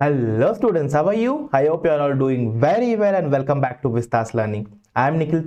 Hello students, how are you? I hope you are all doing very well and welcome back to Vista's Learning. I am Nikhil,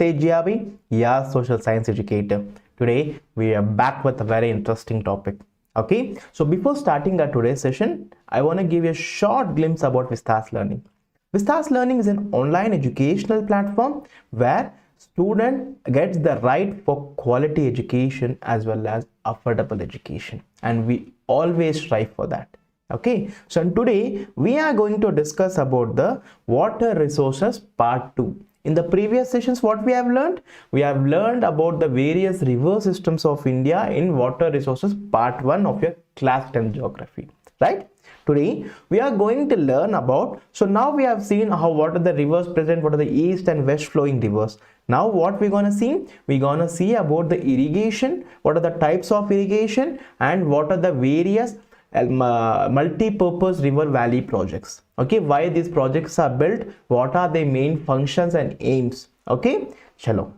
your social science educator. Today we are back with a very interesting topic. Okay, so before starting our today's session, I want to give you a short glimpse about Vista's Learning. Vista's Learning is an online educational platform where student gets the right for quality education as well as affordable education, and we always strive for that. Okay, so today we are going to discuss about the water resources part 2. In the previous sessions, what we have learned about the various river systems of India in water resources part 1 of your class 10 geography, right? Today we are going to learn about, so now we have seen what are the rivers present, what are the east and west flowing rivers. Now what we're gonna see, about the irrigation, what are the types of irrigation, and what are the various multi-purpose river valley projects. Okay, why these projects are built, what are their main functions and aims. Okay, chalo.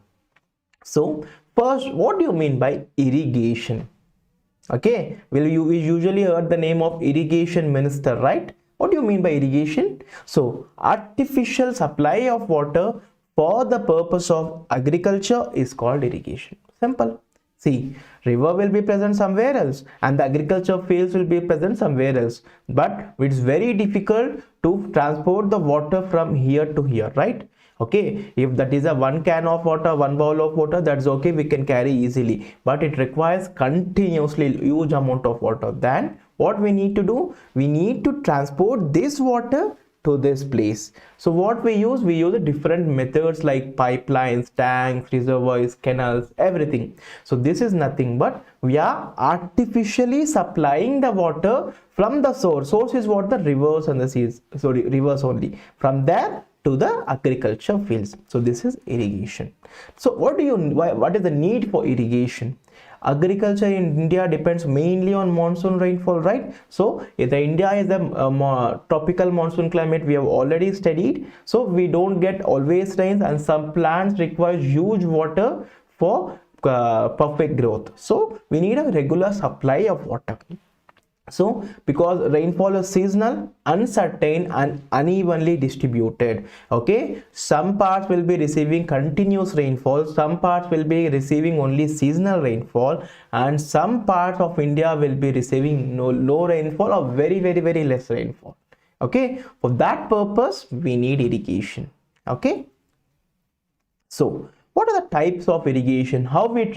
So first, what do you mean by irrigation? Okay, we usually heard the name of irrigation minister, right? What do you mean by irrigation? So artificial supply of water for the purpose of agriculture is called irrigation. Simple. See, river will be present somewhere else and the agriculture fields will be present somewhere else, but it's very difficult to transport the water from here to here, right? Okay, if that is a one can of water, one bowl of water, that's okay, we can carry easily, but it requires continuously huge amount of water. Then what we need to do, we need to transport this water to this place. So what we use different methods like pipelines, tanks, reservoirs, canals, everything. So this is nothing but we are artificially supplying the water from the source. Source is what? The rivers and the seas, sorry, rivers only, from there to the agriculture fields. So this is irrigation. So what is the need for irrigation? Agriculture in India depends mainly on monsoon rainfall, right? So if the India is a tropical monsoon climate, we have already studied. So we don't get always rains, and some plants require huge water for perfect growth. So we need a regular supply of water. So because rainfall is seasonal, uncertain and unevenly distributed. Okay, some parts will be receiving continuous rainfall, some parts will be receiving only seasonal rainfall, and some parts of India will be receiving low rainfall or very less rainfall. Okay, for that purpose we need irrigation. Okay, so what are the types of irrigation? How we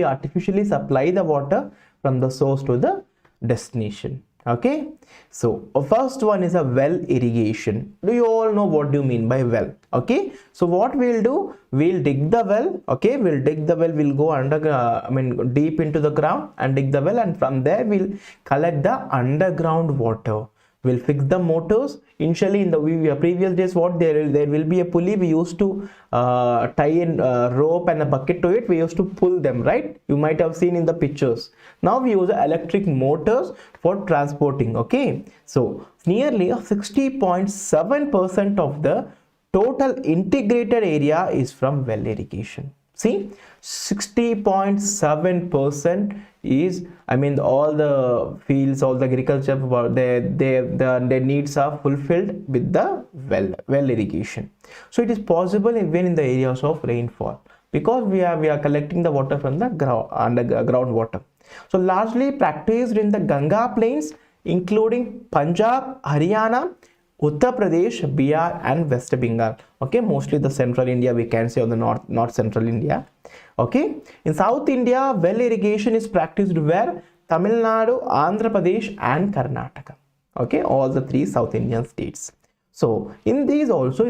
artificially supply the water from the source to the destination. Okay, so first one is a well irrigation. Do you all know what do you mean by well? Okay, so what we'll do, we'll dig the well. Okay, we'll go under deep into the ground and dig the well, and from there we'll collect the underground water. We'll fix the motors. Initially in the previous days, what there will be a pulley. We used to tie in rope and a bucket to it. We used to pull them, right? You might have seen in the pictures. Now we use electric motors for transporting. Okay, so nearly 60.7% of the total integrated area is from well irrigation. See, 60.7% is, all the fields, all the agriculture, their needs are fulfilled with the well irrigation. So it is possible even in the areas of rainfall, because we are collecting the water from the underground water. So largely practiced in the Ganga plains, including Punjab, Haryana, Uttar Pradesh, Bihar and West Bengal. Okay, mostly the central India we can say, on the north central India. Okay, in South India, well irrigation is practiced where? Tamil Nadu, Andhra Pradesh and Karnataka. Okay, all the three South Indian states. So in these wells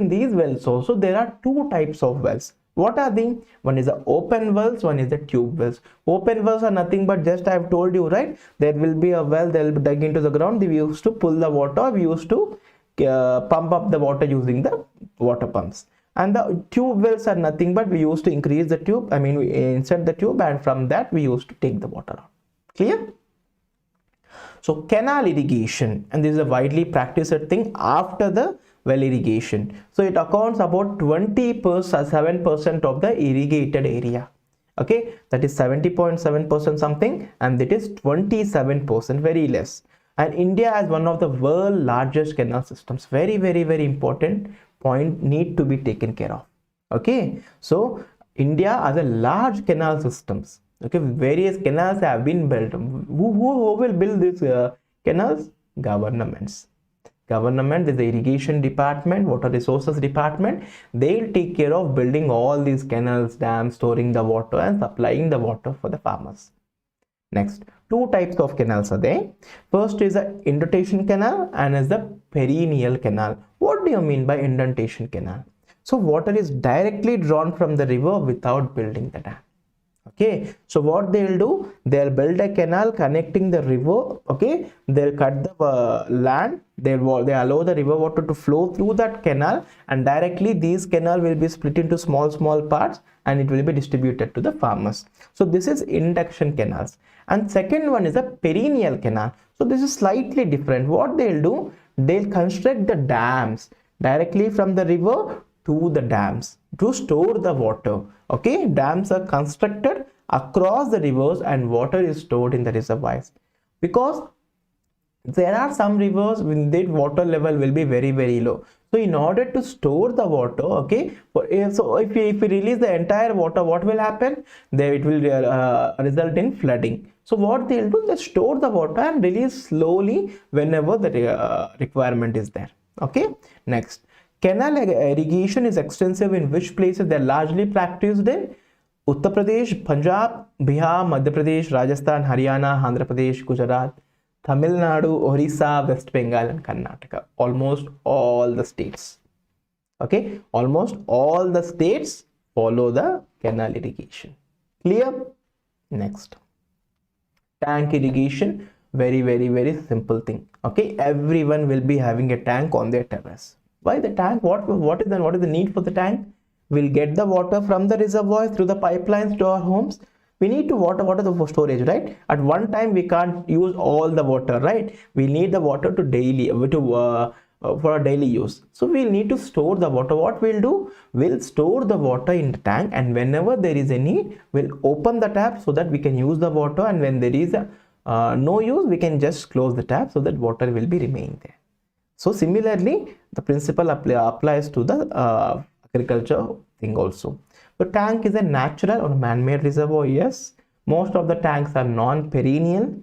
also there are two types of wells. What are they? One is the open wells, one is the tube wells. Open wells are nothing but just I have told you, right? There will be a well, they will be dug into the ground. We used to pull the water, we used to pump up the water using the water pumps. And the tube wells are nothing but we used to increase the tube, we insert the tube, and from that we used to take the water out. Clear? So canal irrigation, and this is a widely practiced thing after the well irrigation. So it accounts about 27% of the irrigated area. Okay, that is 70.7% something, and that is 27%, very less. And India as one of the world largest canal systems, very very important point need to be taken care of. Okay, so India has a large canal systems. Okay, various canals have been built. Who will build these canals? Governments. Government is the irrigation department, water resources department. They'll take care of building all these canals, dams, storing the water and supplying the water for the farmers. Next, two types of canals are there. First is the indentation canal and is the perennial canal. What do you mean by indentation canal? So water is directly drawn from the river without building the dam. Okay, so what they'll do, they'll build a canal connecting the river. Okay, they'll cut the land, they allow the river water to flow through that canal, and directly these canal will be split into small parts and it will be distributed to the farmers. So this is induction canals. And second one is a perennial canal. So this is slightly different. What they'll do, they'll construct the dams directly from the river to the dams to store the water. Okay, dams are constructed across the rivers and water is stored in the reservoirs, because there are some rivers when the water level will be very low. So in order to store the water, okay, so if we release the entire water, what will happen? There it will result in flooding. So what they'll do, they store the water and release slowly whenever the requirement is there. Okay, next, canal irrigation is extensive in which places? They are largely practiced in Uttar Pradesh, Punjab, Bihar, Madhya Pradesh, Rajasthan, Haryana, Andhra Pradesh, Gujarat, Tamil Nadu, Orissa, West Bengal and Karnataka. Almost all the states. Okay, almost all the states follow the canal irrigation. Clear? Next, tank irrigation. Very simple thing. Okay, everyone will be having a tank on their terrace. Why the tank? What is the need for the tank? We'll get the water from the reservoir through the pipelines to our homes. We need to water for storage, right? At one time we can't use all the water, right? We need the water to daily for our daily use. So we'll need to store the water. What we'll do, we'll store the water in the tank, and whenever there is a need, we'll open the tap so that we can use the water, and when there is no use, we can just close the tap so that water will be remaining there. So similarly, the principle applies to the agriculture thing also. So tank is a natural or man-made reservoir. Yes, most of the tanks are non-perennial.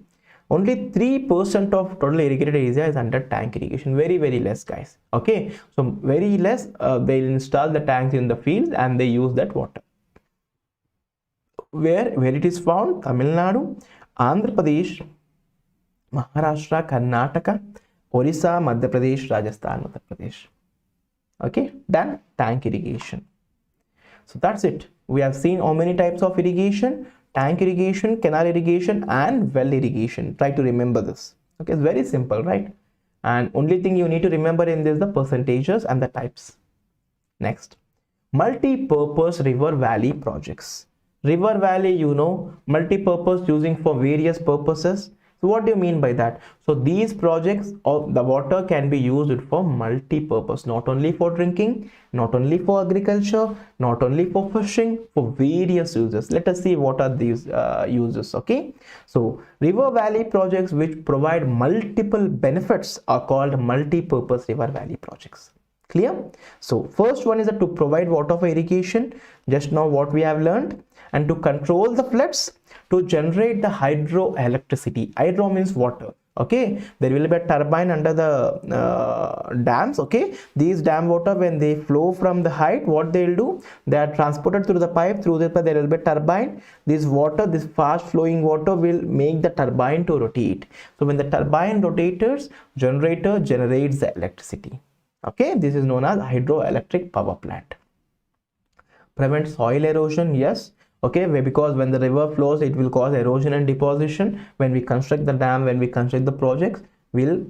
Only 3% of total irrigated area is under tank irrigation. Very less, guys. Okay, so very less. They install the tanks in the field and they use that water. Where it is found? Tamil Nadu, Andhra Pradesh, Maharashtra, Karnataka, Orissa, Madhya Pradesh, Rajasthan, Uttar Pradesh. Okay, done. Tank irrigation. So that's it. We have seen how many types of irrigation: tank irrigation, canal irrigation and well irrigation. Try to remember this. Okay, it's very simple, right? And only thing you need to remember in this, the percentages and the types. Next, multi-purpose river valley projects. River valley, you know, multi-purpose, using for various purposes. So what do you mean by that? So these projects of the water can be used for multi-purpose, not only for drinking, not only for agriculture, not only for fishing, for various uses. Let us see what are these uses. Okay, so river valley projects which provide multiple benefits are called multi-purpose river valley projects. Clear? So first one is to provide water for irrigation, just now what we have learned, and to control the floods, to generate the hydroelectricity. Hydro means water. Okay, there will be a turbine under the dams. Okay, these dam water, when they flow from the height, what they'll do, they are transported through the pipe. Through the pipe there will be a turbine. This water, this fast flowing water will make the turbine to rotate. So when the turbine rotates, generator generates the electricity. Okay, this is known as hydroelectric power plant. Prevent soil erosion. Yes. Okay, because when the river flows, it will cause erosion and deposition. When we construct the dam, when we construct the projects, we'll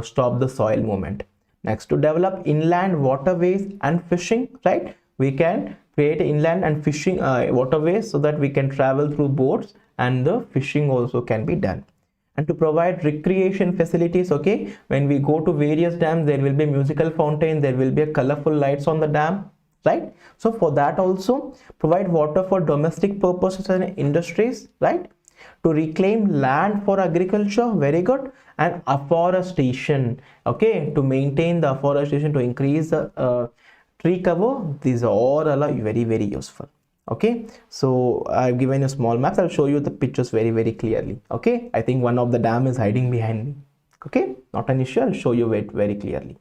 stop the soil movement. Next, to develop inland waterways and fishing, right? We can create inland and fishing waterways so that we can travel through boats, and the fishing also can be done. And to provide recreation facilities. Okay, when we go to various dams, there will be musical fountain, there will be a colorful lights on the dam, right? So for that also, provide water for domestic purposes and industries, right? To reclaim land for agriculture, very good. And afforestation, okay, to maintain the afforestation, to increase the tree cover. These are all very, very useful. Okay, so I've given you small maps. I'll show you the pictures very, very clearly. Okay, I think one of the dam is hiding behind me. Okay, not an issue. I'll show you it very clearly.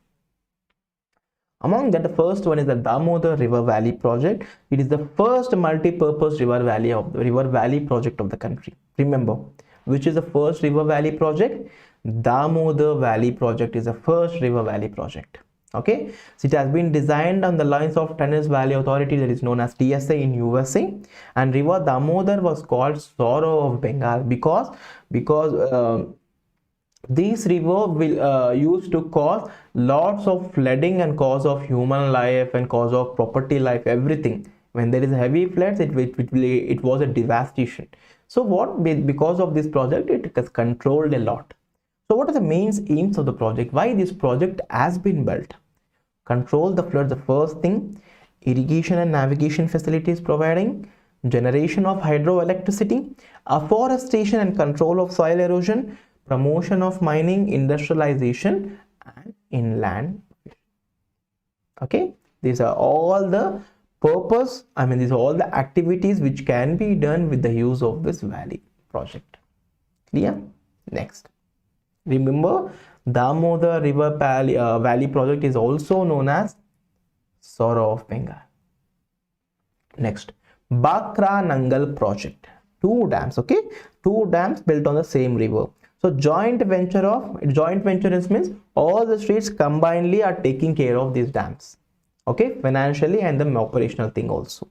Among that, the first one is the Damodar River Valley project. It is the first multi-purpose river valley project of the country. Remember, which is the first river valley project? Damodar Valley project is the first river valley project. Okay, so it has been designed on the lines of Thames Valley Authority, that is known as TSA in USA, and River Damodar was called Sorrow of Bengal because this river will used to cause lots of flooding and cause of human life and cause of property life, everything. When there is heavy floods, it was a devastation. So because of this project, it has controlled a lot. So what are the main aims of the project? Why this project has been built? Control the floods, the first thing. Irrigation and navigation facilities providing. Generation of hydroelectricity. Afforestation and control of soil erosion. Promotion of mining, industrialization, and inland. Okay, these are all the purpose. These are all the activities which can be done with the use of this valley project. Clear? Next. Remember, Damodar River Valley project is also known as Sorrow of Bengal. Next, Bakra Nangal project. Two dams, okay? Two dams built on the same river. So joint venture means all the states combinedly are taking care of these dams. Okay, financially and the operational thing also.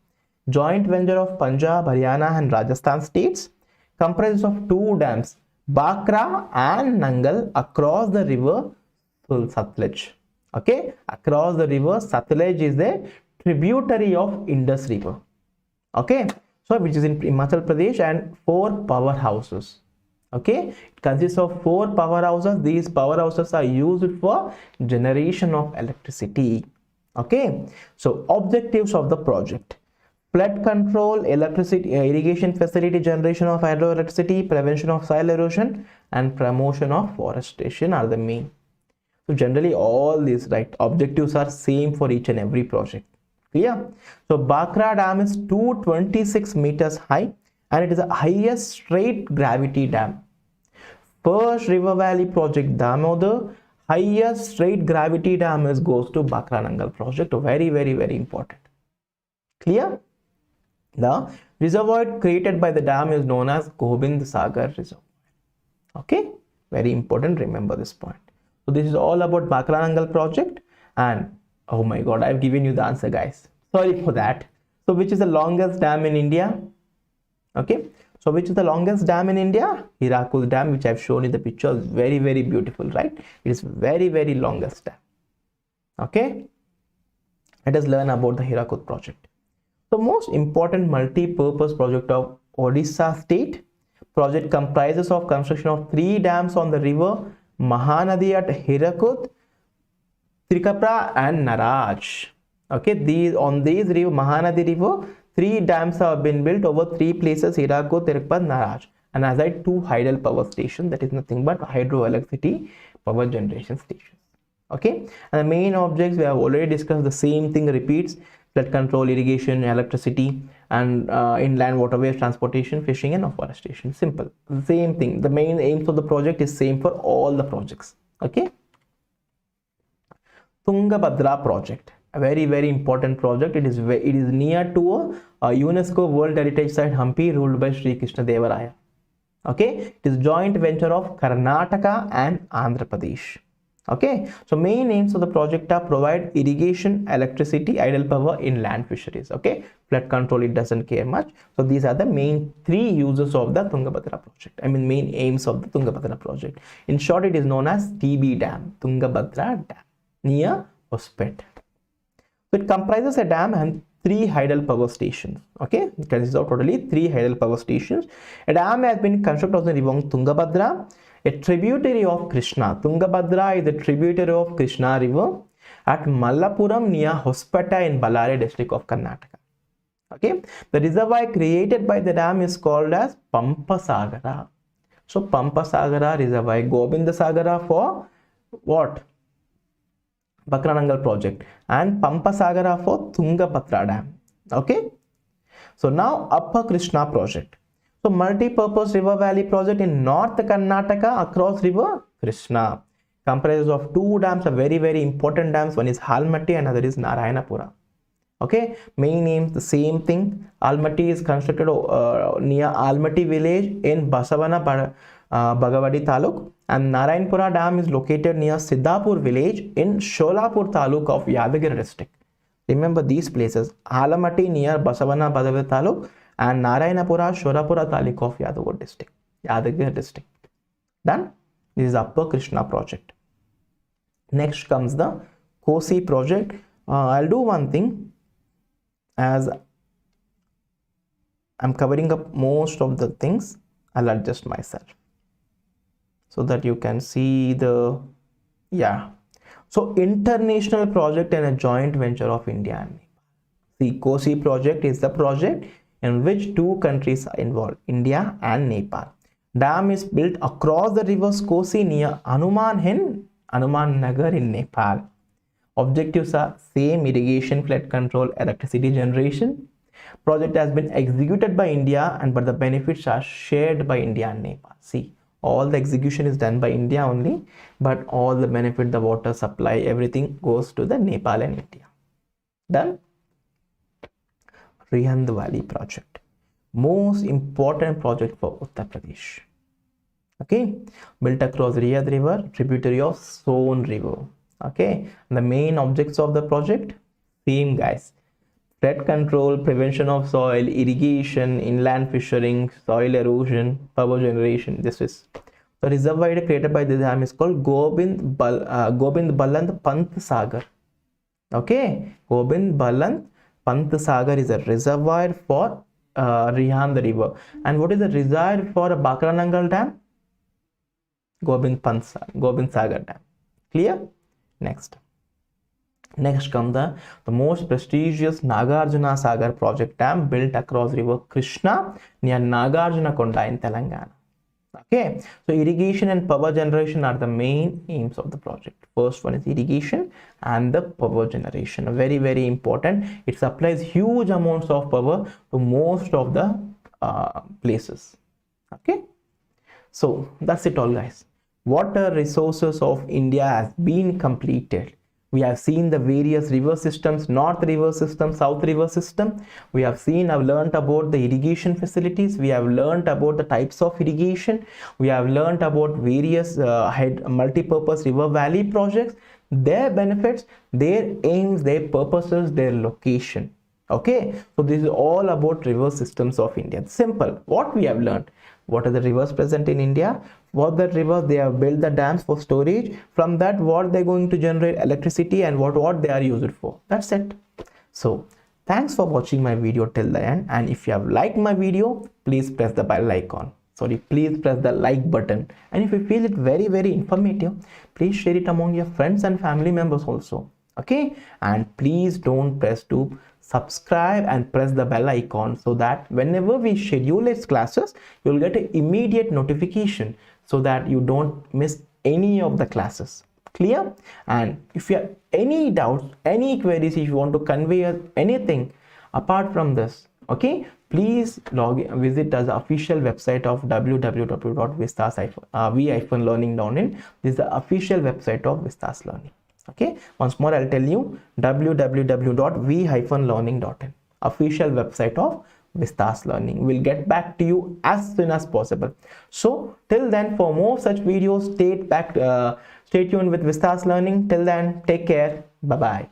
Joint venture of Punjab, Haryana and Rajasthan states comprises of two dams, Bakra and Nangal, across the river Satluj. Okay, across the river Satluj is a tributary of Indus River. Okay, so which is in Himachal Pradesh, and 4 powerhouses. Okay, it consists of 4 powerhouses. These powerhouses are used for generation of electricity. Okay, so objectives of the project: flood control, electricity, irrigation facility, generation of hydroelectricity, prevention of soil erosion, and promotion of forestation are the main. So generally all these objectives are same for each and every project. Clear? So Bakra Dam is 226 meters high and it is the highest straight gravity dam. First river valley project Damodar, highest straight gravity dam goes to Bakra Nangal project. Very, very, very important. Clear? The reservoir created by the dam is known as Gobind Sagar Reservoir. Okay, very important. Remember this point. So this is all about Bakra Nangal project, and oh my god, I've given you the answer, guys. Sorry for that. So which is the longest dam in India? Okay, so which is the longest dam in India? Hirakud Dam, which I've shown in the picture, is very, very beautiful, right? It is very, very longest dam. Okay, let us learn about the Hirakud project. The most important multi-purpose project of Odisha state. Project comprises of construction of 3 dams on the river Mahanadi at Hirakud, Trikapra and Naraj. Okay, on these river, Mahanadi river, 3 dams have been built over 3 places: Hirakud, Trikapra, Naraj. And as I 2 hydel power stations, that is nothing but hydroelectricity power generation stations. Okay, and the main objects we have already discussed. The same thing repeats: flood control, irrigation, electricity, and inland waterways, transportation, fishing and afforestation. Simple, same thing. The main aims of the project is same for all the projects. Okay, Tungabhadra project, a very, very important project. It is near to a UNESCO World Heritage Site Hampi, ruled by Sri Krishna Deva Raya. Okay, it is joint venture of Karnataka and Andhra Pradesh. Okay, so main aims of the project are provide irrigation, electricity, idle power, inland fisheries. Okay, flood control, it doesn't care much. So these are the main 3 uses of the Tungabhadra project. Main aims of the Tungabhadra project. In short, it is known as TB Dam, Tungabhadra Dam, near Hospet. So it comprises a dam and 3 hydel power stations. Okay, it consists of totally 3 hydel power stations. A dam has been constructed on the river Tungabhadra, a tributary of Krishna. Tungabhadra is a tributary of Krishna river at Mallapuram near Hospeta in Ballari district of Karnataka. Okay, the reservoir created by the dam is called as Pampasagara. So Pampasagara reservoir, Gobindasagara for what? Bakranangal project, and Pampasagara for Tungabhadra dam. Okay, so now Upper Krishna project. So multi-purpose river valley project in North Karnataka across river Krishna, comprises of two dams, are very important dams. One is Halmatti and another is Narayanapura. Okay, main names the same thing. Almaty is constructed near Almaty village in Basavana Bagavadi Taluk, and Narayanpura dam is located near Siddhapur village in Sholapur Taluk of Yadagiri district. Remember these places: Almaty near Basavana Bagavadi Taluk and Narayanapura Sholapura Taluk of Yadagiri district. Done. This is Upper Krishna project. Next comes the KSEEB project. I'll do one thing, as I'm covering up most of the things, I'll adjust myself so that you can see the, yeah. So international project and a joint venture of India and Nepal. The KSEEB project is the project in which two countries are involved, India and Nepal. Dam is built across the rivers Kosi near Hanuman Nagar in Nepal. Objectives are same: irrigation, flood control, electricity generation. Project has been executed by India, but the benefits are shared by India and Nepal. See, all the execution is done by India only, but all the benefit, the water supply, everything goes to the Nepal and India. Done. Rihand Valley project, most important project for Uttar Pradesh. Okay, built across Riyadh river, tributary of Son river. Okay, and the main objects of the project, same guys: flood control, prevention of soil, irrigation, inland fishing, soil erosion, power generation. This is the reservoir created by this dam is called Gobind Balland Pant Sagar. Okay, Gobind Balland Pant Sagar is a reservoir for Rihand river. And what is the reservoir for a Bakranangal dam? Gobind Sagar dam. Clear? Next comes the most prestigious Nagarjuna Sagar project dam, built across river Krishna near Nagarjuna Konda in Telangana. Okay, so irrigation and power generation are the main aims of the project. First one is irrigation and the power generation, very important. It supplies huge amounts of power to most of the places. Okay, so that's it all, guys. Water resources of India has been completed. We have seen the various river systems: North river system, South river system. We have learnt about the irrigation facilities. We have learnt about the types of irrigation. We have learnt about various multi-purpose river valley projects, their benefits, their aims, their purposes, their location. Okay, so this is all about river systems of India. Simple. What we have learnt: what are the rivers present in India, what the rivers they have built the dams for storage, from that what they're going to generate electricity, and what they are used for. That's it. So thanks for watching my video till the end, and if you have liked my video, please press the bell icon. Please press the like button, and if you feel it very informative, please share it among your friends and family members also. Okay, and please don't press to subscribe and press the bell icon, so that whenever we schedule its classes, you'll get an immediate notification, so that you don't miss any of the classes. Clear? And if you have any doubts, any queries, if you want to convey anything apart from this, okay, please visit the official website of www.vistas-learning.in. This is the official website of Vistas Learning. Okay, once more I'll tell you, www.v-learning.in, official website of Vistas Learning. We'll get back to you as soon as possible. So till then, for more such videos, stay tuned with Vistas Learning. Till then, take care. Bye bye.